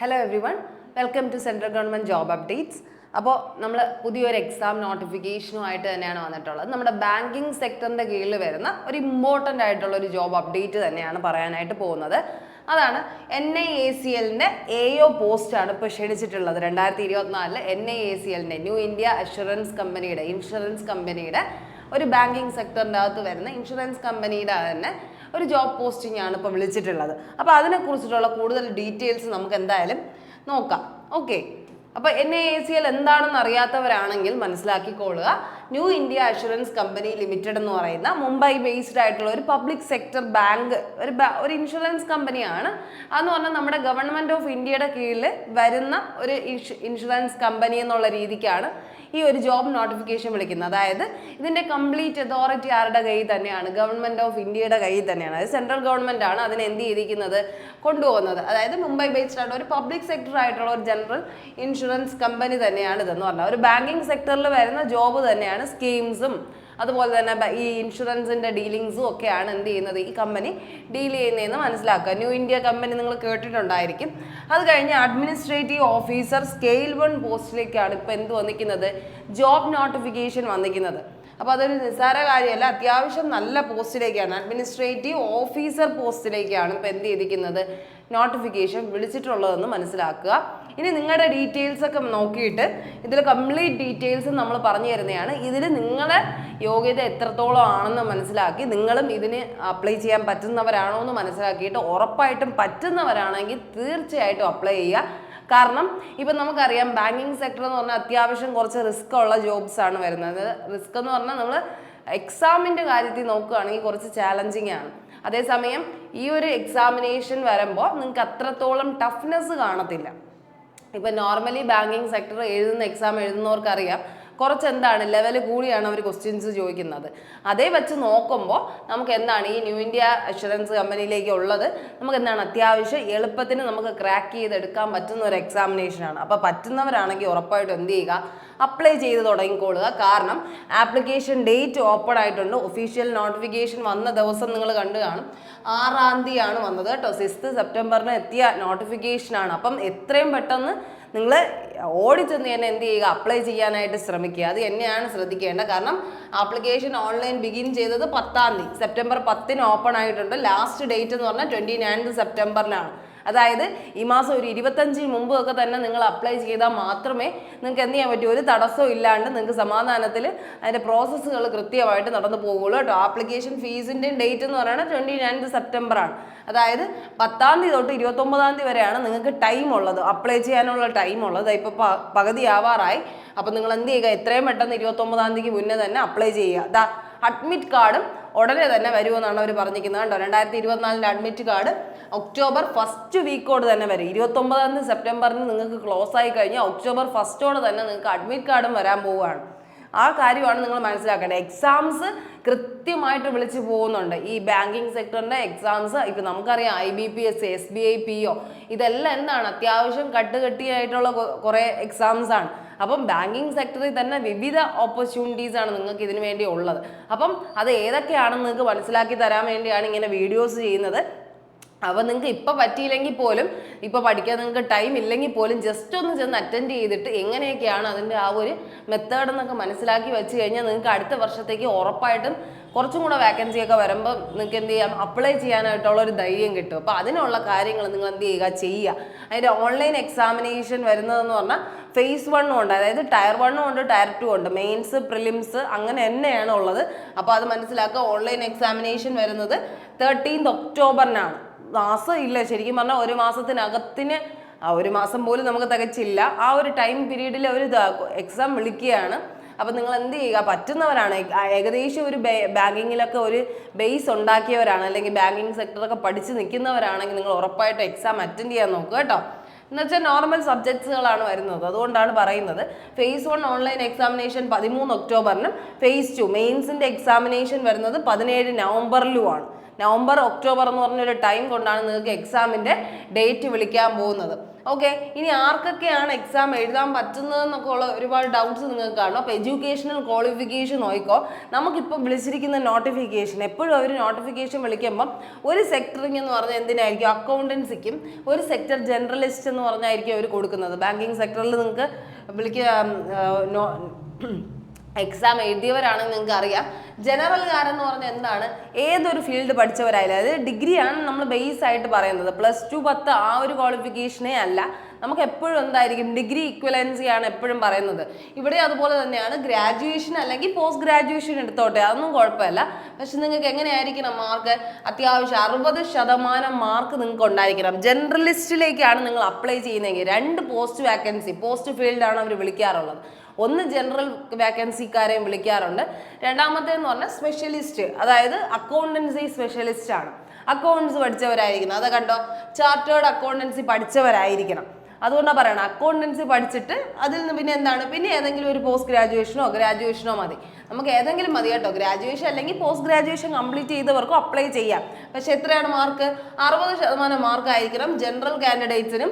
Hello everyone, welcome to Central Government Job Updates. അപ്പോൾ നമ്മൾ പുതിയൊരു എക്സാം നോട്ടിഫിക്കേഷനുമായിട്ട് തന്നെയാണ് വന്നിട്ടുള്ളത്. നമ്മുടെ ബാങ്കിങ് സെക്ടറിൻ്റെ കീഴിൽ വരുന്ന ഒരു ഇമ്പോർട്ടൻ്റ് ആയിട്ടുള്ള ഒരു ജോബ് അപ്ഡേറ്റ് തന്നെയാണ് പറയാനായിട്ട് പോകുന്നത്. അതാണ് NIACLൻ്റെ AO പോസ്റ്റാണ് ഇപ്പോൾ ക്ഷണിച്ചിട്ടുള്ളത്. 2024 NIACLൻ്റെ ന്യൂ ഇന്ത്യ അഷുറൻസ് കമ്പനിയുടെ ഇൻഷുറൻസ് കമ്പനിയുടെ ഒരു ബാങ്കിങ് സെക്ടറിൻ്റെ അകത്ത് വരുന്ന ഇൻഷുറൻസ് കമ്പനിയുടെ തന്നെ ഒരു ജോബ് പോസ്റ്റിംഗ് ആണ് ഇപ്പോൾ വിളിച്ചിട്ടുള്ളത്. അപ്പോൾ അതിനെക്കുറിച്ചിട്ടുള്ള കൂടുതൽ ഡീറ്റെയിൽസ് നമുക്ക് എന്തായാലും നോക്കാം. ഓക്കെ, അപ്പോൾ NIACL എന്താണെന്ന് അറിയാത്തവരാണെങ്കിൽ മനസ്സിലാക്കിക്കൊള്ളുക. New India Assurance Company Limited എന്ന് പറയുന്ന മുംബൈ ബേസ്ഡ് ആയിട്ടുള്ള ഒരു പബ്ലിക് സെക്ടർ ബാങ്ക് ഒരു ഇൻഷുറൻസ് കമ്പനിയാണ്. അതെന്ന് പറഞ്ഞാൽ നമ്മുടെ ഗവൺമെൻറ് ഓഫ് ഇന്ത്യയുടെ കീഴിൽ വരുന്ന ഒരു ഇൻഷുറൻസ് കമ്പനി എന്നുള്ള രീതിക്കാണ് ഈ ഒരു ജോബ് നോട്ടിഫിക്കേഷൻ വിളിക്കുന്നത്. അതായത് ഇതിൻ്റെ കംപ്ലീറ്റ് അതോറിറ്റി ആരുടെ കയ്യിൽ തന്നെയാണ്? ഗവൺമെൻറ് ഓഫ് ഇന്ത്യയുടെ കയ്യിൽ തന്നെയാണ്. അതായത് സെൻട്രൽ ഗവൺമെൻറ് ആണ് അതിനെ എന്ത് ചെയ്തിരിക്കുന്നത്, കൊണ്ടുപോകുന്നത്. അതായത് മുംബൈ ബേസ്ഡ് ആയിട്ടുള്ള ഒരു പബ്ലിക് സെക്ടർ ആയിട്ടുള്ള ഒരു ജനറൽ ഇൻഷുറൻസ് കമ്പനി തന്നെയാണ് ഇതെന്ന് പറഞ്ഞാൽ. ഒരു ബാങ്കിങ് സെക്ടറിൽ വരുന്ന ജോബ് തന്നെയാണ്. സ്കീംസും അതുപോലെ തന്നെ ഈ ഇൻഷുറൻസിൻ്റെ ഡീലിങ്സും ഒക്കെയാണ് എന്ത് ചെയ്യുന്നത്, ഈ കമ്പനി ഡീൽ ചെയ്യുന്നതെന്ന് മനസ്സിലാക്കുക. ന്യൂ ഇന്ത്യ കമ്പനി നിങ്ങൾ കേട്ടിട്ടുണ്ടായിരിക്കും. അത് കഴിഞ്ഞ് അഡ്മിനിസ്ട്രേറ്റീവ് ഓഫീസർ സ്കെയിൽ 1 പോസ്റ്റിലേക്കാണ് ഇപ്പോൾ എന്ത് വന്നിരിക്കുന്നത്, ജോബ് നോട്ടിഫിക്കേഷൻ വന്നിരിക്കുന്നത്. അപ്പോൾ അതൊരു നിസ്സാര കാര്യമല്ല, അത്യാവശ്യം നല്ല പോസ്റ്റിലേക്കാണ്, അഡ്മിനിസ്ട്രേറ്റീവ് ഓഫീസർ പോസ്റ്റിലേക്കാണ് ഇപ്പോൾ എന്ത് ചെയ്തിരിക്കുന്നത്, നോട്ടിഫിക്കേഷൻ വിളിച്ചിട്ടുള്ളതെന്ന് മനസ്സിലാക്കുക. ഇനി നിങ്ങളുടെ ഡീറ്റെയിൽസ് ഒക്കെ നോക്കിയിട്ട് ഇതിൽ കംപ്ലീറ്റ് ഡീറ്റെയിൽസ് നമ്മൾ പറഞ്ഞു തരുന്നതാണ്. ഇതിൽ നിങ്ങളുടെ യോഗ്യത എത്രത്തോളം ആണെന്ന് മനസ്സിലാക്കി നിങ്ങളും ഇതിന് അപ്ലൈ ചെയ്യാൻ പറ്റുന്നവരാണോ എന്ന് മനസ്സിലാക്കിയിട്ട് ഉറപ്പായിട്ടും പറ്റുന്നവരാണെങ്കിൽ തീർച്ചയായിട്ടും അപ്ലൈ ചെയ്യുക. കാരണം ഇപ്പം നമുക്കറിയാം ബാങ്കിങ് സെക്ടർ എന്ന് പറഞ്ഞാൽ അത്യാവശ്യം കുറച്ച് റിസ്ക് ഉള്ള ജോബ്സ് ആണ് വരുന്നത്. റിസ്ക് എന്ന് പറഞ്ഞാൽ നമ്മൾ എക്സാമിൻ്റെ കാര്യത്തിൽ നോക്കുകയാണെങ്കിൽ കുറച്ച് ചാലഞ്ചിങ് ആണ്. അതേസമയം ഈ ഒരു എക്സാമിനേഷൻ വരുമ്പോൾ നിങ്ങൾക്ക് അത്രത്തോളം ടഫ്നെസ് കാണത്തില്ല. ഇപ്പം നോർമലി ബാങ്കിങ് സെക്ടർ എക്സാം എഴുതുന്നവർക്കറിയാം കുറച്ച് എന്താണ് ലെവൽ കൂടിയാണ് അവർ ക്വസ്റ്റ്യൻസ് ചോദിക്കുന്നത്. അതേ വെച്ച് നോക്കുമ്പോൾ നമുക്ക് എന്താണ് ഈ ന്യൂ ഇന്ത്യ അഷുറൻസ് കമ്പനിയിലേക്ക് ഉള്ളത്, നമുക്ക് എന്താണ് അത്യാവശ്യം എളുപ്പത്തിന് നമുക്ക് ക്രാക്ക് ചെയ്തെടുക്കാൻ പറ്റുന്ന ഒരു എക്സാമിനേഷനാണ്. അപ്പോൾ പറ്റുന്നവരാണെങ്കിൽ ഉറപ്പായിട്ടും എന്ത് ചെയ്യുക, അപ്ലൈ ചെയ്ത് തുടങ്ങിക്കൊള്ളുക. കാരണം ആപ്ലിക്കേഷൻ ഡേറ്റ് ഓപ്പൺ ആയിട്ടുണ്ട്. ഒഫീഷ്യൽ നോട്ടിഫിക്കേഷൻ വന്ന ദിവസം നിങ്ങൾ കണ്ടു കാണും, 6-ാം തീയതിയാണ് വന്നത് കേട്ടോ. 6 സെപ്റ്റംബറിന് എത്തിയ നോട്ടിഫിക്കേഷനാണ്. അപ്പം എത്രയും പെട്ടെന്ന് നിങ്ങൾ ഓടിച്ചെന്ന് തന്നെ എന്ത് ചെയ്യുക, അപ്ലൈ ചെയ്യാനായിട്ട് ശ്രമിക്കുക. അത് തന്നെയാണ് ശ്രദ്ധിക്കേണ്ടത്. കാരണം ആപ്ലിക്കേഷൻ ഓൺലൈൻ ബിഗിൻ ചെയ്തത് 10-ാം തീയതി, സെപ്റ്റംബർ 10-ന് ഓപ്പൺ ആയിട്ടുണ്ട്. ലാസ്റ്റ് ഡേറ്റ് എന്ന് പറഞ്ഞാൽ 29 സെപ്റ്റംബറിനാണ്. അതായത് ഈ മാസം ഒരു 25 മുമ്പ് ഒക്കെ തന്നെ നിങ്ങൾ അപ്ലൈ ചെയ്താൽ മാത്രമേ നിങ്ങൾക്ക് എന്ത് ചെയ്യാൻ പറ്റൂ, ഒരു തടസ്സവും ഇല്ലാണ്ട് നിങ്ങൾക്ക് സമാധാനത്തിൽ അതിൻ്റെ പ്രോസസ്സുകൾ കൃത്യമായിട്ട് നടന്നു പോകുള്ളൂ കേട്ടോ. ആപ്ലിക്കേഷൻ ഫീസിൻ്റെ ഡേറ്റ് എന്ന് പറയുന്നത് 29 സെപ്റ്റംബറാണ്. അതായത് 10-ാം തീയതി തൊട്ട് 29-ാം തീയതി വരെയാണ് നിങ്ങൾക്ക് ടൈം ഉള്ളത്, അപ്ലൈ ചെയ്യാനുള്ള ടൈം ഉള്ളത്. ഇപ്പോൾ പകുതി ആവാറായി. അപ്പോൾ നിങ്ങൾ എന്ത് ചെയ്യുക, എത്രയും പെട്ടെന്ന് 29-ാം തീയതിക്ക് മുന്നേ തന്നെ അപ്ലൈ ചെയ്യുക. അഡ്മിറ്റ് കാർഡും ഉടനെ തന്നെ വരുമെന്നാണ് അവർ പറഞ്ഞിരിക്കുന്നത് കേട്ടോ. 2024 അഡ്മിറ്റ് കാർഡ് ഒക്ടോബർ 1st വീക്കോട് തന്നെ വരും. 29-ാം തീയതി സെപ്റ്റംബറിന് നിങ്ങൾക്ക് ക്ലോസ് ആയി കഴിഞ്ഞാൽ ഒക്ടോബർ 1st തന്നെ നിങ്ങൾക്ക് അഡ്മിറ്റ് കാർഡും വരാൻ പോവുകയാണ്. ആ കാര്യമാണ് നിങ്ങൾ മനസ്സിലാക്കേണ്ടത്. എക്സാംസ് കൃത്യമായിട്ട് വിളിച്ചു പോകുന്നുണ്ട്. ഈ ബാങ്കിങ് സെക്ടറിൻ്റെ എക്സാംസ് ഇപ്പം നമുക്കറിയാം IBPS, SBI PO ഇതെല്ലാം എന്താണ് അത്യാവശ്യം കട്ടുകെട്ടിയായിട്ടുള്ള കുറേ എക്സാംസ് ആണ്. അപ്പം ബാങ്കിങ് സെക്ടറിൽ തന്നെ വിവിധ ഓപ്പർച്യൂണിറ്റീസ് ആണ് നിങ്ങൾക്ക് ഇതിനു വേണ്ടി ഉള്ളത്. അപ്പം അത് ഏതൊക്കെയാണെന്ന് നിങ്ങൾക്ക് മനസ്സിലാക്കി തരാൻ വേണ്ടിയാണ് ഇങ്ങനെ വീഡിയോസ് ചെയ്യുന്നത്. അപ്പോൾ നിങ്ങൾക്ക് ഇപ്പോൾ പറ്റിയില്ലെങ്കിൽ പോലും, ഇപ്പോൾ പഠിക്കാൻ നിങ്ങൾക്ക് ടൈം ഇല്ലെങ്കിൽ പോലും ജസ്റ്റ് ഒന്ന് ചെന്ന് അറ്റൻഡ് ചെയ്തിട്ട് എങ്ങനെയൊക്കെയാണ് അതിൻ്റെ ആ ഒരു മെത്തേഡ് എന്നൊക്കെ മനസ്സിലാക്കി വെച്ച് കഴിഞ്ഞാൽ നിങ്ങൾക്ക് അടുത്ത വർഷത്തേക്ക് ഉറപ്പായിട്ടും കുറച്ചും കൂടെ വാക്കൻസിയൊക്കെ വരുമ്പോൾ നിങ്ങൾക്ക് എന്ത് ചെയ്യാം, അപ്ലൈ ചെയ്യാനായിട്ടുള്ള ഒരു ധൈര്യം കിട്ടും. അപ്പോൾ അതിനുള്ള കാര്യങ്ങൾ നിങ്ങൾ എന്ത് ചെയ്യുക. അതിൻ്റെ ഓൺലൈൻ എക്സാമിനേഷൻ വരുന്നതെന്ന് പറഞ്ഞാൽ phase 1 ഉണ്ട്, അതായത് Tier 1 ഉണ്ട്, Tier 2 ഉണ്ട്, മെയിൻസ്, പ്രിലിംസ് അങ്ങനെ തന്നെയാണ് ഉള്ളത്. അപ്പോൾ അത് മനസ്സിലാക്കുക. ഓൺലൈൻ എക്സാമിനേഷൻ വരുന്നത് 13th ഒക്ടോബറിനാണ്. മാസം ഇല്ല, ശരിക്കും പറഞ്ഞാൽ ഒരു മാസത്തിനകത്തിന്, ഒരു മാസം പോലും നമുക്ക് തികച്ചില്ല. ആ ഒരു ടൈം പീരീഡിൽ അവർ എക്സാം വിളിക്കുകയാണ്. അപ്പം നിങ്ങൾ എന്ത് ചെയ്യുക, പറ്റുന്നവരാണ്, ഏകദേശം ഒരു ബാങ്കിങ്ങിലൊക്കെ ഒരു ബേസ് ഉണ്ടാക്കിയവരാണ്, അല്ലെങ്കിൽ ബാങ്കിങ് സെക്ടറൊക്കെ പഠിച്ച് നിൽക്കുന്നവരാണെങ്കിൽ നിങ്ങൾ ഉറപ്പായിട്ട് എക്സാം അറ്റൻഡ് ചെയ്യാൻ നോക്കുക കേട്ടോ. എന്നുവെച്ചാൽ നോർമൽ സബ്ജക്ട്സുകളാണ് വരുന്നത്, അതുകൊണ്ടാണ് പറയുന്നത്. phase 1 ഓൺലൈൻ എക്സാമിനേഷൻ 13 ഒക്ടോബറിനും phase 2 മെയിൻസിൻ്റെ എക്സാമിനേഷൻ വരുന്നത് 17 നവംബറിലുമാണ്. നവംബർ ഒക്ടോബർ എന്ന് പറഞ്ഞൊരു ടൈം കൊണ്ടാണ് നിങ്ങൾക്ക് എക്സാമിൻ്റെ ഡേറ്റ് വിളിക്കാൻ പോകുന്നത്. ഓക്കെ, ഇനി ആർക്കൊക്കെയാണ് എക്സാം എഴുതാൻ പറ്റുന്നതെന്നൊക്കെ ഉള്ള ഒരുപാട് ഡൗട്ട്സ് നിങ്ങൾക്ക് കാണും. അപ്പോൾ എഡ്യൂക്കേഷണൽ ക്വാളിഫിക്കേഷൻ നോക്കിക്കോ. നമുക്കിപ്പോൾ വിളിച്ചിരിക്കുന്ന നോട്ടിഫിക്കേഷൻ എപ്പോഴും അവർ നോട്ടിഫിക്കേഷൻ വിളിക്കുമ്പം ഒരു സെക്ടറിങ് എന്ന് പറഞ്ഞാൽ എന്തിനായിരിക്കും, അക്കൗണ്ടൻസിക്കും, ഒരു സെക്ടർ ജനറലിസ്റ്റ് എന്ന് പറഞ്ഞായിരിക്കും അവർ കൊടുക്കുന്നത്. ബാങ്കിങ് സെക്ടറിൽ നിങ്ങൾക്ക് എക്സാം എഴുതിയവരാണെങ്കിൽ നിങ്ങൾക്ക് അറിയാം. ജനറൽകാരെന്ന് പറഞ്ഞാൽ എന്താണ്, ഏതൊരു ഫീൽഡ് പഠിച്ചവരായാലും, അതായത് ഡിഗ്രിയാണ് നമ്മൾ ബേസ് ആയിട്ട് പറയുന്നത്. +2 10 ആ ഒരു ക്വാളിഫിക്കേഷനേ അല്ല, നമുക്ക് എപ്പോഴും എന്തായിരിക്കും, ഡിഗ്രി ഇക്വലൻസി ആണ് എപ്പോഴും പറയുന്നത്. ഇവിടെ അതുപോലെ തന്നെയാണ്. ഗ്രാജുവേഷൻ അല്ലെങ്കിൽ പോസ്റ്റ് ഗ്രാജുവേഷൻ എടുത്തോട്ടെ, അതൊന്നും കുഴപ്പമില്ല. പക്ഷെ നിങ്ങൾക്ക് എങ്ങനെയായിരിക്കണം മാർക്ക്, അത്യാവശ്യം 60% മാർക്ക് നിങ്ങൾക്ക് ഉണ്ടായിരിക്കണം. ജനറലിസ്റ്റിലേക്കാണ് നിങ്ങൾ അപ്ലൈ ചെയ്യുന്നതെങ്കിൽ 2 പോസ്റ്റ് വാക്കൻസി, പോസ്റ്റ് ഫീൽഡാണ് അവർ വിളിക്കാറുള്ളത്. ഒന്ന് ജനറൽ വാക്കൻസിക്കാരെയും വിളിക്കാറുണ്ട്. രണ്ടാമത്തേന്ന് പറഞ്ഞാൽ സ്പെഷ്യലിസ്റ്റ്, അതായത് അക്കൗണ്ടൻസി സ്പെഷ്യലിസ്റ്റ് ആണ്. അക്കൗണ്ട്സ് പഠിച്ചവരായിരിക്കണം. അത് കണ്ടോ, ചാർട്ടേഡ് അക്കൗണ്ടൻസി പഠിച്ചവരായിരിക്കണം. അതുകൊണ്ടാണ് പറയണം, അക്കൗണ്ടൻസി പഠിച്ചിട്ട് അതിൽ നിന്ന് പിന്നെ എന്താണ്, പിന്നെ ഏതെങ്കിലും ഒരു പോസ്റ്റ് ഗ്രാജുവേഷനോ മതി. നമുക്ക് ഏതെങ്കിലും മതി കേട്ടോ. ഗ്രാജുവേഷൻ അല്ലെങ്കിൽ പോസ്റ്റ് ഗ്രാജുവേഷൻ കംപ്ലീറ്റ് ചെയ്തവർക്കും അപ്ലൈ ചെയ്യാം. പക്ഷെ എത്രയാണ് മാർക്ക്, 60% മാർക്ക് ആയിരിക്കണം ജനറൽ കാൻഡിഡേറ്റ്സിനും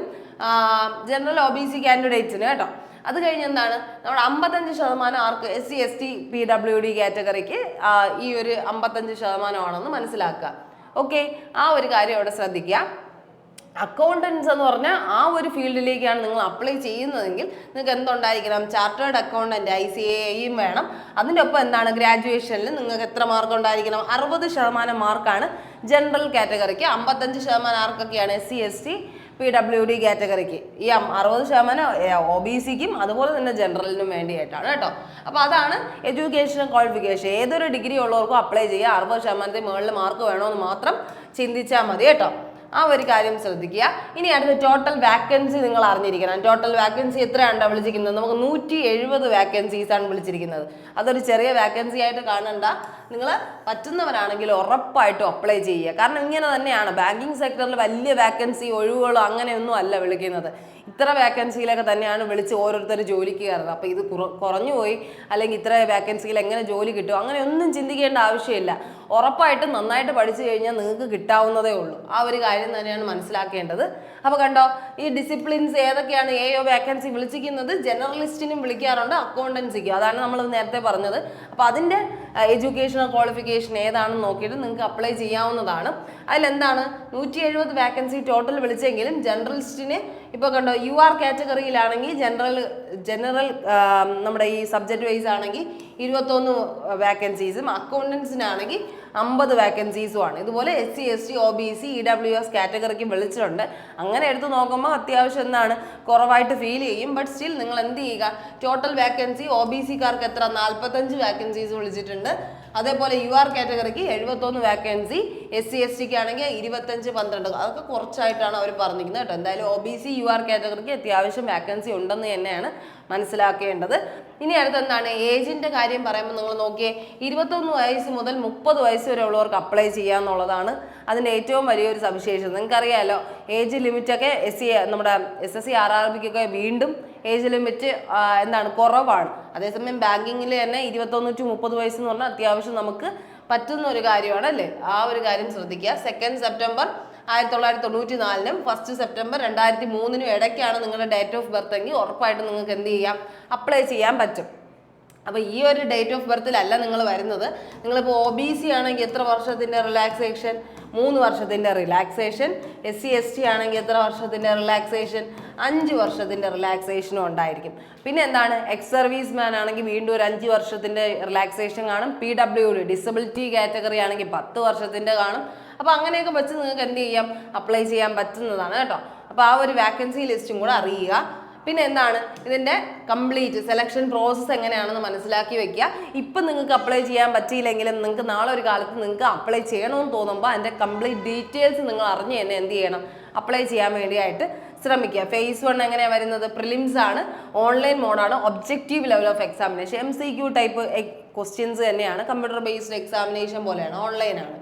ജനറൽ OBC കാൻഡിഡേറ്റ്സിനും കേട്ടോ. അത് കഴിഞ്ഞ് എന്താണ്, നമ്മുടെ 55% ആർക്ക് SC ST PWD കാറ്റഗറിക്ക് ഈ ഒരു 55% മനസ്സിലാക്കുക. ഓക്കെ, ആ ഒരു കാര്യം അവിടെ ശ്രദ്ധിക്കുക. അക്കൗണ്ടൻസ് എന്ന് പറഞ്ഞാൽ ആ ഒരു ഫീൽഡിലേക്കാണ് നിങ്ങൾ അപ്ലൈ ചെയ്യുന്നതെങ്കിൽ നിങ്ങൾക്ക് എന്തുണ്ടായിരിക്കണം, ചാർട്ടേഡ് അക്കൗണ്ടൻറ്റ് ICAIയും വേണം. അതിൻ്റെ ഒപ്പം എന്താണ്, ഗ്രാജുവേഷനിൽ നിങ്ങൾക്ക് എത്ര മാർക്ക് ഉണ്ടായിരിക്കണം, 60% മാർക്കാണ് ജനറൽ കാറ്റഗറിക്ക്, 55% ആർക്കൊക്കെയാണ് SC ST PWD കാറ്റഗറിക്ക്, ഈ 60% OBCക്കും അതുപോലെ തന്നെ ജനറലിനും വേണ്ടിയിട്ടാണ് കേട്ടോ. അപ്പോൾ അതാണ് എഡ്യൂക്കേഷൻ ക്വാളിഫിക്കേഷൻ. ഏതൊരു ഡിഗ്രി ഉള്ളവർക്കും അപ്ലൈ ചെയ്യുക. 60% മുകളിൽ മാർക്ക് വേണമെന്ന് മാത്രം ചിന്തിച്ചാൽ മതി കേട്ടോ. ആ ഒരു കാര്യം ശ്രദ്ധിക്കുക. ഇനി അടുത്ത ടോട്ടൽ വാക്കൻസി നിങ്ങൾ അറിഞ്ഞിരിക്കണം. ടോട്ടൽ വാക്കൻസി എത്രയാണ് വിളിച്ചിരിക്കുന്നത്, നമുക്ക് 170 വാക്കൻസീസാണ് വിളിച്ചിരിക്കുന്നത്. അതൊരു ചെറിയ വാക്കൻസി ആയിട്ട് കാണണ്ട. നിങ്ങൾ പറ്റുന്നവരാണെങ്കിൽ ഉറപ്പായിട്ടും അപ്ലൈ ചെയ്യുക. കാരണം ഇങ്ങനെ തന്നെയാണ്, ബാങ്കിങ് സെക്ടറിൽ വലിയ വാക്കൻസി ഒഴിവുകളോ അങ്ങനെയൊന്നും അല്ല വിളിക്കുന്നത്. ഇത്ര വാക്കൻസിയിലൊക്കെ തന്നെയാണ് വിളിച്ച് ഓരോരുത്തർ ജോലിക്ക് കയറുന്നത്. അപ്പോൾ ഇത് കുറഞ്ഞു പോയി, അല്ലെങ്കിൽ ഇത്ര വാക്കൻസിയിൽ എങ്ങനെ ജോലി കിട്ടും, അങ്ങനെ ഒന്നും ചിന്തിക്കേണ്ട ആവശ്യമില്ല. ഉറപ്പായിട്ടും നന്നായിട്ട് പഠിച്ചു കഴിഞ്ഞാൽ നിങ്ങൾക്ക് കിട്ടാവുന്നതേ ഉള്ളൂ. ആ ഒരു കാര്യം തന്നെയാണ് മനസ്സിലാക്കേണ്ടത്. അപ്പോൾ കണ്ടോ, ഈ ഡിസിപ്ലിൻസ് ഏതൊക്കെയാണ് വാക്കൻസി വിളിച്ചിരിക്കുന്നത്, ജനറലിസ്റ്റിനും വിളിക്കാറുണ്ട്, അക്കൗണ്ടൻസിക്കും. അതാണ് നമ്മൾ നേരത്തെ പറഞ്ഞത്. അപ്പോൾ അതിൻ്റെ എഡ്യൂക്കേഷണൽ ക്വാളിഫിക്കേഷൻ ഏതാണെന്ന് നോക്കിയിട്ട് നിങ്ങൾക്ക് അപ്ലൈ ചെയ്യാവുന്നതാണ്. അതിലെന്താണ്, 170 വാക്കൻസി ടോട്ടൽ വിളിച്ചെങ്കിലും ജനറലിസ്റ്റിന് ഇപ്പോൾ കണ്ടോ, UR കാറ്റഗറിയിലാണെങ്കിൽ ജനറൽ നമ്മുടെ ഈ സബ്ജക്റ്റ് വൈസ് ആണെങ്കിൽ 21 വാക്കൻസീസും, അക്കൗണ്ടൻസിനാണെങ്കിൽ 50 വാക്കൻസീസും ആണ്. ഇതുപോലെ SC ST OBC EWS കാറ്റഗറിക്ക് വിളിച്ചിട്ടുണ്ട്. അങ്ങനെ എടുത്ത് നോക്കുമ്പോൾ അത്യാവശ്യം എന്താണ്, കുറവായിട്ട് ഫീൽ ചെയ്യും. ബട്ട് സ്റ്റിൽ നിങ്ങൾ എന്ത് ചെയ്യുക, ടോട്ടൽ വാക്കൻസി OBCക്കാർക്ക് എത്ര, 45 വാക്കൻസീസ് വിളിച്ചിട്ടുണ്ട്. അതേപോലെ UR കാറ്റഗറിക്ക് 71 വാക്കൻസി, SC STക്ക് ആണെങ്കിൽ 25 12, അതൊക്കെ കുറച്ചായിട്ടാണ് അവർ പറഞ്ഞിരിക്കുന്നത് കേട്ടോ. എന്തായാലും OBC UR കാറ്റഗറിക്ക് അത്യാവശ്യം വാക്കൻസി ഉണ്ടെന്ന് തന്നെയാണ് മനസ്സിലാക്കേണ്ടത്. ഇനി അടുത്ത് എന്താണ്, ഏജിൻ്റെ കാര്യം പറയുമ്പോൾ നിങ്ങൾ നോക്കിയേ, 21 വയസ്സ് മുതൽ 30 വയസ്സ് വരെ ഉള്ളവർക്ക് അപ്ലൈ ചെയ്യാന്നുള്ളതാണ് അതിൻ്റെ ഏറ്റവും വലിയൊരു സവിശേഷത. നിങ്ങൾക്കറിയാമല്ലോ, ഏജ് ലിമിറ്റൊക്കെ നമ്മുടെ SSC RRBക്കൊക്കെ വീണ്ടും ഏജ് ലിമിറ്റ് എന്താണ്, കുറവാണ്. അതേസമയം ബാങ്കിങ്ങിൽ തന്നെ 21 to 30 വയസ്സെന്ന് പറഞ്ഞാൽ അത്യാവശ്യം നമുക്ക് പറ്റുന്ന ഒരു കാര്യമാണ് അല്ലേ. ആ ഒരു കാര്യം ശ്രദ്ധിക്കുക. 2 സെപ്റ്റംബർ 1994 1 സെപ്റ്റംബർ 2003 ഇടയ്ക്കാണ് നിങ്ങളുടെ ഡേറ്റ് ഓഫ് ബർത്ത് എങ്കിൽ ഉറപ്പായിട്ടും നിങ്ങൾക്ക് എന്ത് ചെയ്യാം, അപ്ലൈ ചെയ്യാൻ പറ്റും. അപ്പോൾ ഈ ഒരു ഡേറ്റ് ഓഫ് ബർത്തിലല്ല നിങ്ങൾ വരുന്നത്. നിങ്ങളിപ്പോൾ OBC ആണെങ്കിൽ എത്ര വർഷത്തിൻ്റെ റിലാക്സേഷൻ, 3 വർഷത്തിൻ്റെ റിലാക്സേഷൻ. SC ST ആണെങ്കിൽ എത്ര വർഷത്തിൻ്റെ റിലാക്സേഷൻ, 5 വർഷത്തിൻ്റെ റിലാക്സേഷനും ഉണ്ടായിരിക്കും. പിന്നെ എന്താണ്, എക്സ് സർവീസ് മാൻ ആണെങ്കിൽ വീണ്ടും ഒരു 5 വർഷത്തിൻ്റെ റിലാക്സേഷൻ കാണും. PWD ഡിസബിലിറ്റി കാറ്റഗറി ആണെങ്കിൽ 10 വർഷത്തിൻ്റെ കാണും. അപ്പോൾ അങ്ങനെയൊക്കെ വെച്ച് നിങ്ങൾക്ക് എന്ത് ചെയ്യാം, അപ്ലൈ ചെയ്യാൻ പറ്റുന്നതാണ് കേട്ടോ. അപ്പോൾ ആ ഒരു വാക്കൻസി ലിസ്റ്റും കൂടെ അറിയുക. പിന്നെ എന്താണ്, ഇതിൻ്റെ കംപ്ലീറ്റ് സെലക്ഷൻ പ്രോസസ്സ് എങ്ങനെയാണെന്ന് മനസ്സിലാക്കി വെക്കുക. ഇപ്പം നിങ്ങൾക്ക് അപ്ലൈ ചെയ്യാൻ പറ്റിയില്ലെങ്കിലും നിങ്ങൾക്ക് നാളെ ഒരു കാലത്ത് നിങ്ങൾക്ക് അപ്ലൈ ചെയ്യണമെന്ന് തോന്നുമ്പോൾ അതിൻ്റെ കംപ്ലീറ്റ് ഡീറ്റെയിൽസ് നിങ്ങൾ അറിഞ്ഞ് തന്നെ എന്ത് ചെയ്യണം, അപ്ലൈ ചെയ്യാൻ വേണ്ടിയായിട്ട് ശ്രമിക്കുക. ഫേസ് 1 എങ്ങനെയാണ് വരുന്നത്, പ്രിലിംസ് ആണ്, ഓൺലൈൻ മോഡാണ്, objective level of examination, MCQ type questions തന്നെയാണ്, കമ്പ്യൂട്ടർ ബേസ്ഡ് എക്സാമിനേഷൻ പോലെയാണ്, ഓൺലൈനാണ്.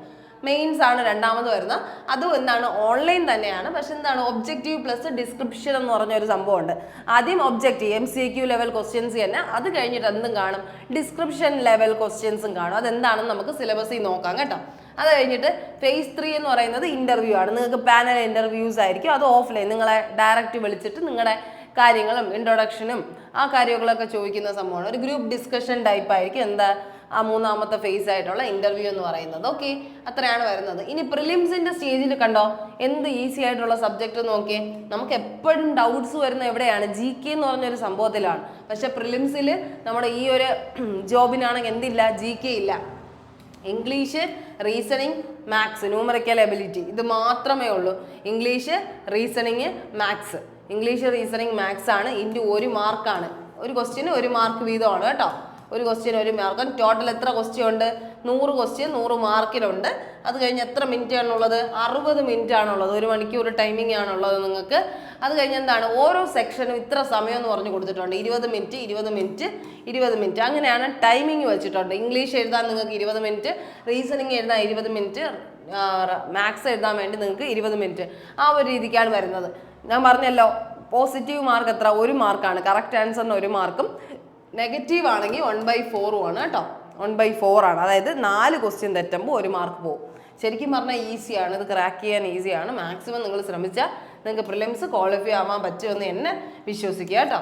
മെയിൻസ് ആണ് രണ്ടാമത് വരുന്നത്. അതും എന്താണ് ഓൺലൈൻ തന്നെയാണ്. പക്ഷെ എന്താണ് ഒബ്ജക്റ്റീവ് പ്ലസ് ഡിസ്ക്രിപ്ഷൻ എന്ന് പറഞ്ഞ ഒരു സംഭവമുണ്ട്. ആദ്യം ഒബ്ജക്റ്റീവ് MCQ ലെവൽ ക്വസ്റ്റ്യൻസ് തന്നെ, അത് കഴിഞ്ഞിട്ട് എന്തും കാണും, ഡിസ്ക്രിപ്ഷൻ ലെവൽ ക്വസ്റ്റ്യൻസും കാണും. അതെന്താണെന്ന് നമുക്ക് സിലബസിൽ നോക്കാം കേട്ടോ. അത് കഴിഞ്ഞിട്ട് phase 3 എന്ന് പറയുന്നത് ഇന്റർവ്യൂ ആണ്. നിങ്ങൾക്ക് പാനൽ ഇന്റർവ്യൂസ് ആയിരിക്കും. അത് ഓഫ്ലൈൻ, നിങ്ങളെ ഡയറക്റ്റ് വിളിച്ചിട്ട് നിങ്ങളുടെ കാര്യങ്ങളും ഇൻട്രൊഡക്ഷനും ആ കാര്യങ്ങളൊക്കെ ചോദിക്കുന്ന സംഭവമാണ്. ഒരു ഗ്രൂപ്പ് ഡിസ്കഷൻ ടൈപ്പ് ആയിരിക്കും എന്താ ആ മൂന്നാമത്തെ ഫേസ് ആയിട്ടുള്ള ഇന്റർവ്യൂ എന്ന് പറയുന്നത്. ഓക്കെ, അത്രയാണ് വരുന്നത്. ഇനി പ്രിലിംസിന്റെ സ്റ്റേജിൽ കണ്ടോ എന്ത് ഈസി ആയിട്ടുള്ള സബ്ജക്റ്റ് നോക്കിയേ. നമുക്ക് എപ്പോഴും ഡൗട്ട്സ് വരുന്ന എവിടെയാണ്, GK എന്ന് പറഞ്ഞൊരു സംഭവത്തിലാണ്. പക്ഷെ പ്രിലിംസിൽ നമ്മുടെ ഈ ഒരു ജോബിനാണെങ്കിൽ എന്തില്ല, GK ഇല്ല. English, reasoning, maths, numerical ability, ഇത് മാത്രമേ ഉള്ളൂ. English, reasoning, maths. English, reasoning, maths ആണ്. ഇൻറ്റു 1 മാർക്കാണ്. ഒരു ക്വസ്റ്റ്യന് 1 മാർക്ക് വീതമാണ് കേട്ടോ. ഒരു ക്വസ്റ്റ്യൻ 1 മാർക്ക്. ടോട്ടൽ എത്ര ക്വസ്റ്റ്യൻ ഉണ്ട്, 100 ക്വസ്റ്റ്യൻ 100 മാർക്കിലുണ്ട്. അത് കഴിഞ്ഞ് എത്ര മിനിറ്റ് ആണുള്ളത്, 60 മിനിറ്റ് ആണുള്ളത്. 1 മണിക്കൂർ ടൈമിംഗ് ആണുള്ളത് നിങ്ങൾക്ക്. അത് കഴിഞ്ഞ് എന്താണ്, ഓരോ സെക്ഷനും ഇത്ര സമയം എന്ന് പറഞ്ഞു കൊടുത്തിട്ടുണ്ട്. 20 മിനിറ്റ് 20 മിനിറ്റ് 20 മിനിറ്റ് അങ്ങനെയാണ് ടൈമിംഗ് വെച്ചിട്ടുണ്ട്. ഇംഗ്ലീഷ് എഴുതാൻ നിങ്ങൾക്ക് 20 മിനിറ്റ്, റീസണിങ് എഴുതാൻ 20 മിനിറ്റ്, മാത്സ് എഴുതാൻ വേണ്ടി നിങ്ങൾക്ക് 20 മിനിറ്റ്. ആ ഒരു രീതിക്കാണ് വരുന്നത്. ഞാൻ പറഞ്ഞല്ലോ പോസിറ്റീവ് മാർക്ക് എത്ര, 1 മാർക്കാണ്. കറക്റ്റ് ആൻസറിന് 1 മാർക്കും, നെഗറ്റീവ് ആണെങ്കിൽ 1/4 ആണ് കേട്ടോ. 1/4 ആണ്. അതായത് 4 ക്വസ്റ്റ്യൻ തെറ്റുമ്പോൾ 1 മാർക്ക് പോകും. ശരിക്കും പറഞ്ഞാൽ ഈസിയാണ്, ഇത് ക്രാക്ക് ചെയ്യാൻ ഈസിയാണ്. മാക്സിമം നിങ്ങൾ ശ്രമിച്ചാൽ നിങ്ങൾക്ക് പ്രിലിംസ് ക്വാളിഫൈ ആവാൻ പറ്റുമെന്ന് എന്നെ വിശ്വസിക്കുക കേട്ടോ.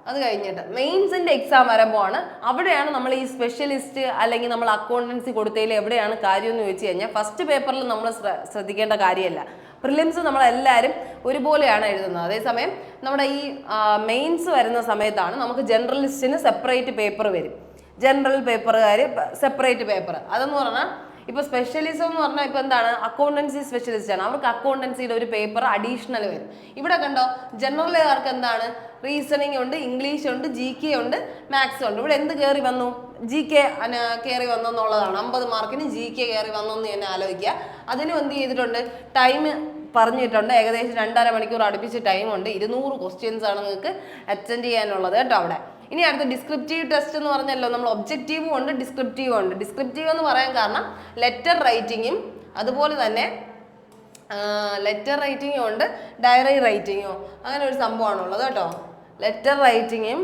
അത് കഴിഞ്ഞിട്ട് മെയിൻസിന്റെ എക്സാം വരുമ്പോഴാണ്, അവിടെയാണ് നമ്മൾ ഈ സ്പെഷ്യലിസ്റ്റ് അല്ലെങ്കിൽ നമ്മൾ അക്കൗണ്ടൻസി കൊടുത്തതിൽ എവിടെയാണ് കാര്യം എന്ന് ചോദിച്ചു കഴിഞ്ഞാൽ, ഫസ്റ്റ് പേപ്പറിൽ നമ്മൾ ശ്രദ്ധിക്കേണ്ട കാര്യമല്ല. പ്രിലിംസ് നമ്മളെല്ലാവരും ഒരുപോലെയാണ് എഴുതുന്നത്. അതേസമയം നമ്മുടെ ഈ മെയിൻസ് വരുന്ന സമയത്താണ് നമുക്ക് ജനറലിസ്റ്റിന് സെപ്പറേറ്റ് പേപ്പർ വരും. ജനറൽ പേപ്പറുകാർ സെപ്പറേറ്റ് പേപ്പർ. അതെന്ന് പറഞ്ഞാൽ ഇപ്പോൾ സ്പെഷ്യലിസം എന്ന് പറഞ്ഞാൽ ഇപ്പോൾ എന്താണ്, അക്കൗണ്ടൻസി സ്പെഷ്യലിസ്റ്റ് ആണ്. അവർക്ക് അക്കൗണ്ടൻസിയുടെ ഒരു പേപ്പർ അഡീഷണൽ വരും. ഇവിടെ കണ്ടോ ജനറലുകാർക്ക് എന്താണ്, റീസണിങ് ഉണ്ട്, ഇംഗ്ലീഷ് ഉണ്ട്, GK ഉണ്ട്, മാത്സ് ഉണ്ട്. ഇവിടെ എന്ത് കയറി വന്നു, GK കയറി വന്നെന്നുള്ളതാണ്. 50 മാർക്കിന് GK കയറി വന്നെന്ന് തന്നെ ആലോചിക്കുക. അതിനും എന്ത് ചെയ്തിട്ടുണ്ട്, ടൈം പറഞ്ഞിട്ടുണ്ട്. ഏകദേശം 2.5 മണിക്കൂർ അടുപ്പിച്ച് ടൈമുണ്ട്. 200 ക്വസ്റ്റ്യൻസ് ആണ് നിങ്ങൾക്ക് അറ്റൻഡ് ചെയ്യാനുള്ളത് കേട്ടോ അവിടെ. ഇനി അടുത്ത ഡിസ്ക്രിപ്റ്റീവ് ടെസ്റ്റ് എന്ന് പറഞ്ഞല്ലോ, നമ്മൾ ഒബ്ജക്റ്റീവും ഉണ്ട്, ഡിസ്ക്രിപ്റ്റീവും ഉണ്ട്. ഡിസ്ക്രിപ്റ്റീവ് എന്ന് പറയാൻ കാരണം ലെറ്റർ റൈറ്റിങ്ങും അതുപോലെ തന്നെ ലെറ്റർ റൈറ്റിങ്ങും ഉണ്ട്, ഡയറി റൈറ്റിങ്ങും, അങ്ങനെ ഒരു സംഭവമാണുള്ളത് കേട്ടോ. ലെറ്റർ റൈറ്റിങ്ങും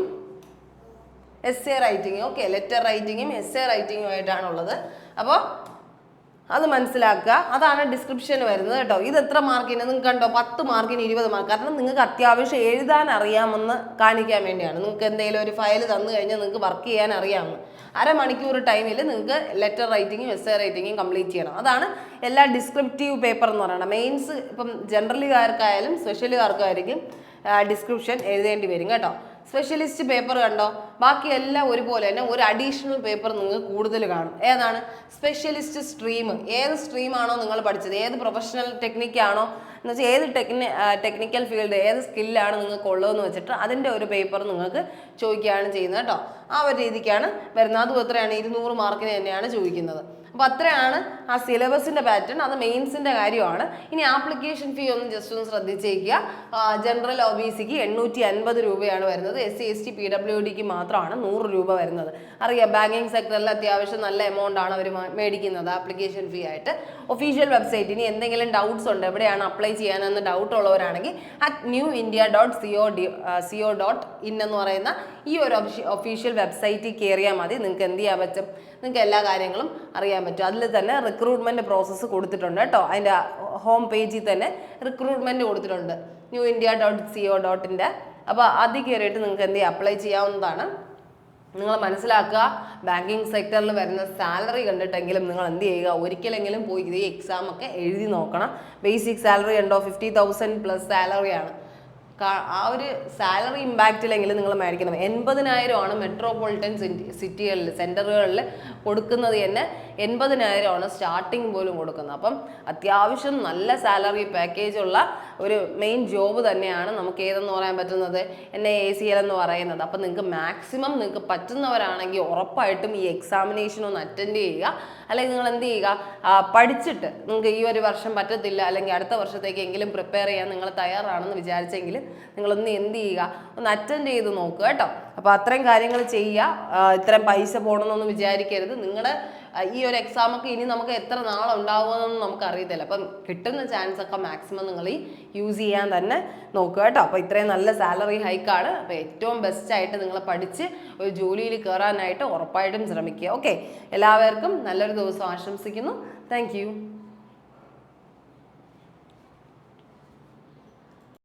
എസ്സേ റൈറ്റിങ്ങും. ഓക്കെ, ലെറ്റർ റൈറ്റിങ്ങും എസ്സേ റൈറ്റിങ്ങും ആയിട്ടാണുള്ളത്. അപ്പോൾ അത് മനസ്സിലാക്കുക. അതാണ് ഡിസ്ക്രിപ്ഷൻ വരുന്നത് കേട്ടോ. ഇത് എത്ര മാർക്കിന് നിങ്ങൾക്ക് കണ്ടോ, 10 മാർക്കിന് 20 മാർക്ക്. കാരണം നിങ്ങൾക്ക് അത്യാവശ്യം എഴുതാൻ അറിയാമെന്ന് കാണിക്കാൻ വേണ്ടിയാണ്. നിങ്ങൾക്ക് എന്തെങ്കിലും ഒരു ഫയൽ തന്നു കഴിഞ്ഞാൽ നിങ്ങൾക്ക് വർക്ക് ചെയ്യാൻ അറിയാമെന്ന്. 1/2 മണിക്കൂർ ടൈമിൽ നിങ്ങൾക്ക് ലെറ്റർ റൈറ്റിങ്ങും എസ്സേ റൈറ്റിങ്ങും കംപ്ലീറ്റ് ചെയ്യണം. അതാണ് എല്ലാ ഡിസ്ക്രിപ്റ്റീവ് പേപ്പർ എന്ന് പറയുന്നത്. മെയിൻസ് ഇപ്പം ജനറലുകാർക്കായാലും സ്പെഷ്യലുകാർക്കായിരിക്കും ഡിസ്ക്രിപ്ഷൻ എഴുതേണ്ടി വരും കേട്ടോ. സ്പെഷ്യലിസ്റ്റ് പേപ്പർ കണ്ടോ, ബാക്കി എല്ലാം ഒരുപോലെ തന്നെ. ഒരു അഡീഷണൽ പേപ്പർ നിങ്ങൾക്ക് കൂടുതൽ കാണും. ഏതാണ്, സ്പെഷ്യലിസ്റ്റ് സ്ട്രീം. ഏത് സ്ട്രീമാണോ നിങ്ങൾ പഠിച്ചത്, ഏത് പ്രൊഫഷണൽ ടെക്നിക്കാണോ എന്ന് വെച്ചാൽ ഏത് ടെക്നിക്കൽ ഫീൽഡ്, ഏത് സ്കില്ലാണ് നിങ്ങൾക്ക് ഉള്ളതെന്ന് വെച്ചിട്ട് അതിൻ്റെ ഒരു പേപ്പർ നിങ്ങൾക്ക് ചോദിക്കുകയാണ് ചെയ്യുന്നത് കേട്ടോ. ആ ഒരു രീതിക്കാണ് വരുന്നത്. അതും എത്രയാണ്, 200 മാർക്കിന് തന്നെയാണ് ചോദിക്കുന്നത്. അപ്പോൾ അത്രയാണ് ആ സിലബസിൻ്റെ പാറ്റേൺ. അത് മെയിൻസിൻ്റെ കാര്യമാണ്. ഇനി ആപ്ലിക്കേഷൻ ഫീ ഒന്ന് ജസ്റ്റ് ഒന്ന് ശ്രദ്ധിച്ചേക്കുക. ജനറൽ OBCക്ക് 850 രൂപയാണ് വരുന്നത്. SC ST PWDക്ക് മാത്രമാണ് 100 രൂപ വരുന്നത്. അറിയാം, ബാങ്കിങ് സെക്ടറിൽ അത്യാവശ്യം നല്ല എമൗണ്ട് ആണ് അവർ മേടിക്കുന്നത് ആപ്ലിക്കേഷൻ ഫീ ആയിട്ട്. ഒഫീഷ്യൽ വെബ്സൈറ്റ്, ഇനി എന്തെങ്കിലും ഡൗട്ട്സ് ഉണ്ട് എവിടെയാണ് അപ്ലൈ ചെയ്യാനെന്ന് ഡൗട്ട് ഉള്ളവരാണെങ്കിൽ newindia.co.in എന്ന് പറയുന്ന ഈ ഒരു ഒഫീഷ്യൽ വെബ്സൈറ്റിൽ കയറിയാൽ മതി. നിങ്ങൾക്ക് എന്ത് ചെയ്യാൻ പറ്റും, നിങ്ങൾക്ക് എല്ലാ കാര്യങ്ങളും അറിയാൻ പറ്റും. അതിൽ തന്നെ റിക്രൂട്ട്മെന്റ് പ്രോസസ്സ് കൊടുത്തിട്ടുണ്ട് കേട്ടോ. അതിൻ്റെ ഹോം പേജിൽ തന്നെ റിക്രൂട്ട്മെന്റ് കൊടുത്തിട്ടുണ്ട്, newindia.co.in. അപ്പോൾ അതിൽ കയറിയിട്ട് നിങ്ങൾക്ക് എന്ത് ചെയ്യാം, അപ്ലൈ ചെയ്യാവുന്നതാണ്. നിങ്ങൾ മനസ്സിലാക്കുക, ബാങ്കിങ് സെക്ടറിൽ വരുന്ന സാലറി കണ്ടിട്ടെങ്കിലും നിങ്ങൾ എന്ത് ചെയ്യുക, ഒരിക്കലെങ്കിലും പോയി ഈ എക്സാം ഒക്കെ എഴുതി നോക്കണം. ബേസിക് സാലറി ഉണ്ടോ, 50,000 പ്ലസ് സാലറിയാണ്. ആ ഒരു സാലറി ഇമ്പാക്റ്റിലെങ്കിലും നിങ്ങൾ മേടിക്കണം. 80,000 ആണ് മെട്രോപൊളിറ്റൻ സിറ്റികളിൽ സെൻറ്ററുകളിൽ കൊടുക്കുന്നത് തന്നെ. 80,000 ആണ് സ്റ്റാർട്ടിങ് പോലും കൊടുക്കുന്നത്. അപ്പം അത്യാവശ്യം നല്ല സാലറി പാക്കേജ് ഉള്ള ഒരു മെയിൻ ജോബ് തന്നെയാണ് നമുക്ക് ഏതെന്ന് പറയാൻ പറ്റുന്നത്, NIACL എന്ന് പറയുന്നത്. അപ്പം നിങ്ങൾക്ക് മാക്സിമം നിങ്ങൾക്ക് പറ്റുന്നവരാണെങ്കിൽ ഉറപ്പായിട്ടും ഈ എക്സാമിനേഷൻ ഒന്ന് അറ്റൻഡ് ചെയ്യുക. അല്ലെങ്കിൽ നിങ്ങൾ എന്ത് ചെയ്യുക, പഠിച്ചിട്ട് നിങ്ങൾക്ക് ഈ ഒരു വർഷം പറ്റത്തില്ല അല്ലെങ്കിൽ അടുത്ത വർഷത്തേക്കെങ്കിലും പ്രിപ്പയർ ചെയ്യാൻ നിങ്ങൾ തയ്യാറാണെന്ന് വിചാരിച്ചെങ്കിൽ നിങ്ങളൊന്ന് എന്ത് ചെയ്യുക, ഒന്ന് അറ്റൻഡ് ചെയ്ത് നോക്കുക കേട്ടോ. അപ്പോൾ അത്രയും കാര്യങ്ങൾ ചെയ്യുക. ഇത്രയും പൈസ പോകണമെന്നൊന്നും വിചാരിക്കരുത്. നിങ്ങളുടെ ഈ ഒരു എക്സാമൊക്കെ ഇനി നമുക്ക് എത്ര നാളുണ്ടാവുമെന്നൊന്നും നമുക്ക് അറിയത്തില്ല. അപ്പം കിട്ടുന്ന ചാൻസ് ഒക്കെ മാക്സിമം നിങ്ങൾ ഈ യൂസ് ചെയ്യാൻ തന്നെ നോക്കുക കേട്ടോ. അപ്പോൾ ഇത്രയും നല്ല സാലറി ഹൈക്കാണ്. അപ്പോൾ ഏറ്റവും ബെസ്റ്റായിട്ട് നിങ്ങൾ പഠിച്ച് ഒരു ജോലിയിൽ കയറാനായിട്ട് ഉറപ്പായിട്ടും ശ്രമിക്കുക. ഓക്കെ, എല്ലാവർക്കും നല്ലൊരു ദിവസം ആശംസിക്കുന്നു. താങ്ക്